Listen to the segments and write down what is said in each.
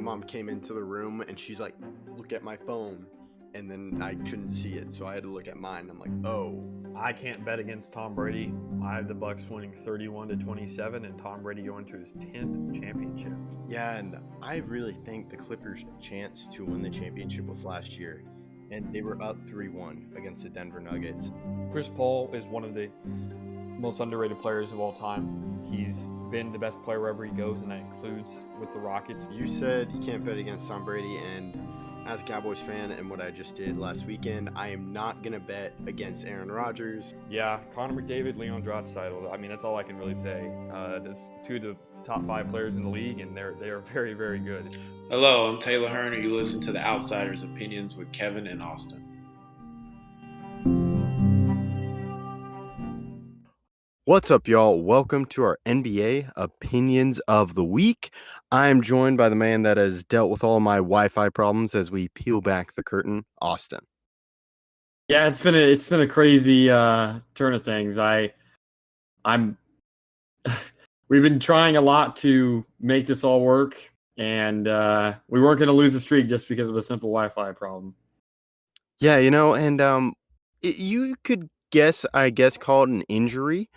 mom came into the room and she's like, look at my phone. And then I couldn't see it, so I had to look at mine. I'm like, oh. I can't bet against Tom Brady. I have the Bucks winning 31-27 and Tom Brady going to his 10th championship. Yeah, and I really think the Clippers' chance to win the championship was last year. And they were up 3-1 against the Denver Nuggets. Chris Paul is one of the most underrated players of all time. He's been the best player wherever he goes, and that includes with the Rockets. You said you can't bet against Tom Brady, and as a Cowboys fan and what I just did last weekend, I am not going to bet against Aaron Rodgers. Yeah, Connor McDavid, Leon Draisaitl. I mean, that's all I can really say. There's two of the top 5 players in the league, and they are very, very good. Hello, I'm Taylor Hearn, and you listen to The Outsiders' Opinions with Kevin and Austin. What's up, y'all? Welcome to our NBA Opinions of the Week. I am joined by the man that has dealt with all my Wi-Fi problems as we peel back the curtain, Austin. Yeah, it's been a crazy turn of things. I'm we've been trying a lot to make this all work, and we weren't going to lose the streak just because of a simple Wi-Fi problem. Yeah, and you could call it an injury.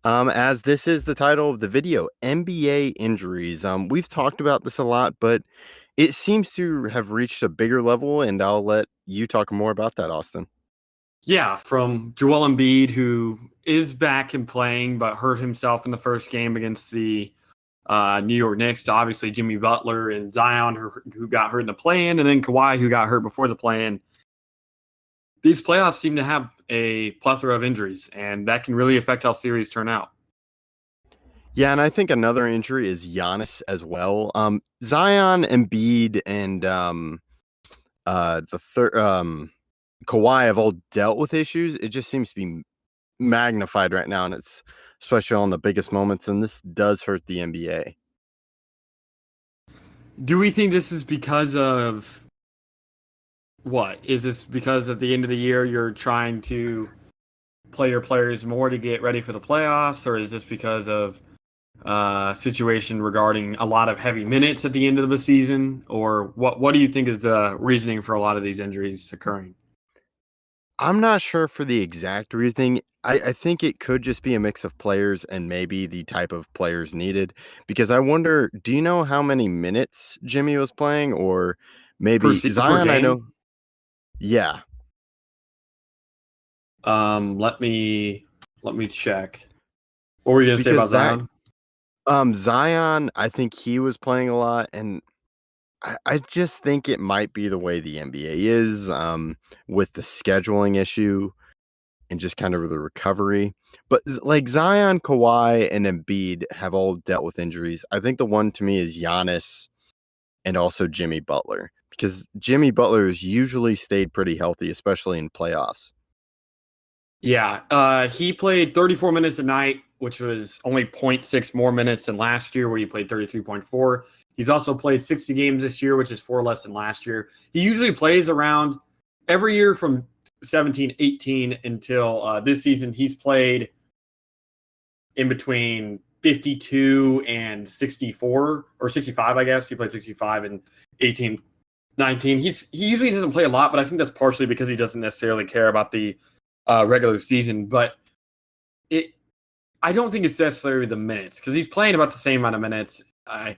As this is the title of the video, NBA injuries. We've talked about this a lot, but it seems to have reached a bigger level, and I'll let you talk more about that, Austin. Yeah, from Joel Embiid, who is back and playing, but hurt himself in the first game against the New York Knicks, to obviously Jimmy Butler and Zion, who got hurt in the play-in, and then Kawhi, who got hurt before the play-in. These playoffs seem to have a plethora of injuries, and that can really affect how series turn out. Yeah, and I think another injury is Giannis as well. Zion, Embiid, and Kawhi have all dealt with issues. It just seems to be magnified right now, and it's especially on the biggest moments, and this does hurt the NBA. Do we think this is because of what? Is this because at the end of the year you're trying to play your players more to get ready for the playoffs, or is this because of situation regarding a lot of heavy minutes at the end of the season, or what do you think is the reasoning for a lot of these injuries occurring? I'm not sure for the exact reasoning. I think it could just be a mix of players and maybe the type of players needed, because I wonder, do you know how many minutes Jimmy was playing, or maybe Zion? I know. Yeah. Let me check. What were you gonna say about Zion? Zion, I think he was playing a lot, and I just think it might be the way the NBA is, with the scheduling issue and just kind of the recovery. But like Zion, Kawhi, and Embiid have all dealt with injuries. I think the one to me is Giannis and also Jimmy Butler, because Jimmy Butler has usually stayed pretty healthy, especially in playoffs. Yeah, he played 34 minutes a night, which was only 0.6 more minutes than last year, where he played 33.4. He's also played 60 games this year, which is 4 less than last year. He usually plays around every year from 17, 18 until this season. He's played in between 52 and 64 or 65, I guess. He played 65 and 18, 19. He usually doesn't play a lot, but I think that's partially because he doesn't necessarily care about the regular season. But I don't think it's necessarily the minutes, because he's playing about the same amount of minutes. I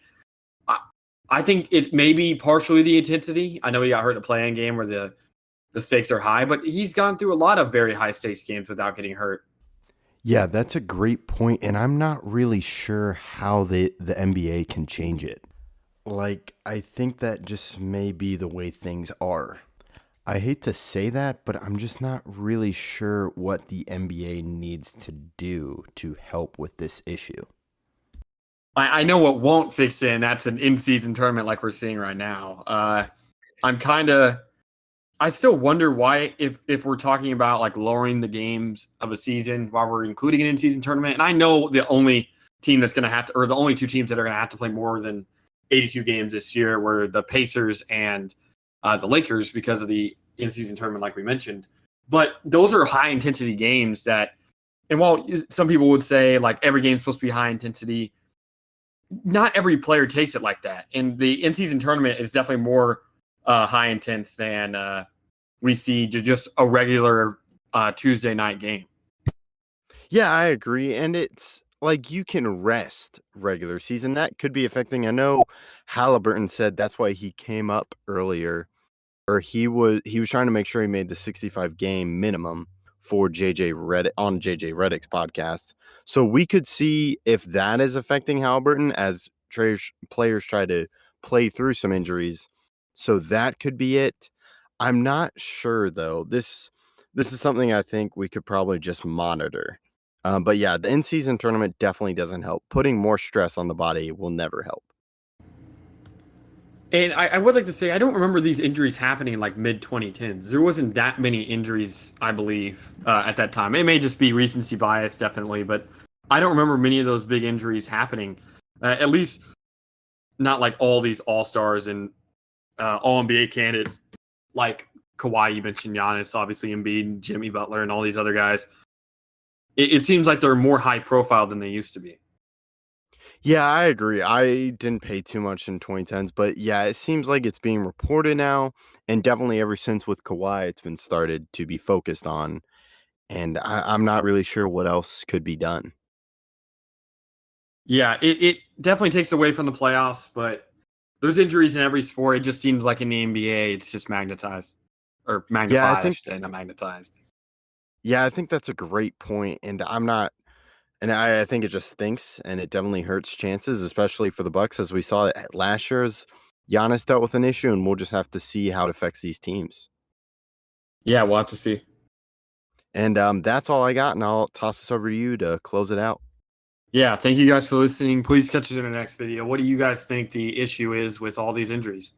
think it may be partially the intensity. I know he got hurt in a play-in game where the stakes are high, but he's gone through a lot of very high-stakes games without getting hurt. Yeah, that's a great point, and I'm not really sure how the NBA can change it. Like, I think that just may be the way things are. I hate to say that, but I'm just not really sure what the NBA needs to do to help with this issue. I know what won't fix it, and that's an in-season tournament like we're seeing right now. I still wonder why, if we're talking about like lowering the games of a season while we're including an in-season tournament. And I know the only team that's going to have to, or the only 2 teams that are going to have to play more than 82 games this year were the Pacers and the Lakers, because of the in-season tournament, like we mentioned. But those are high-intensity games that, and while some people would say like every game's supposed to be high intensity, not every player takes it like that. And the in-season tournament is definitely more high intense than we see just a regular Tuesday night game. Yeah, I agree. And it's like you can rest regular season. That could be affecting. I know Halliburton said that's why he came up earlier, or he was trying to make sure he made the 65 game minimum for JJ Redick on JJ Redick's podcast. So we could see if that is affecting Halliburton as players try to play through some injuries. So that could be it. I'm not sure though. This is something I think we could probably just monitor. But yeah, the in-season tournament definitely doesn't help. Putting more stress on the body will never help. And I would like to say, I don't remember these injuries happening in like mid-2010s. There wasn't that many injuries, I believe, at that time. It may just be recency bias, definitely, but I don't remember many of those big injuries happening. At least not like all these all-stars and all-NBA candidates like Kawhi, you mentioned Giannis, obviously Embiid, Jimmy Butler, and all these other guys. It seems like they're more high-profile than they used to be. Yeah, I agree. I didn't pay too much in 2010s, but yeah, it seems like it's being reported now, and definitely ever since with Kawhi, it's been started to be focused on, and I'm not really sure what else could be done. Yeah, it definitely takes away from the playoffs, but those injuries in every sport, it just seems like in the NBA, it's just magnetized. Or magnified, I should say, not magnetized. Yeah, I think that's a great point, and I think it just stinks, and it definitely hurts chances, especially for the Bucks, as we saw at last year's. Giannis dealt with an issue, and we'll just have to see how it affects these teams. Yeah, we'll have to see. And that's all I got, and I'll toss this over to you to close it out. Yeah, thank you guys for listening. Please catch us in the next video. What do you guys think the issue is with all these injuries?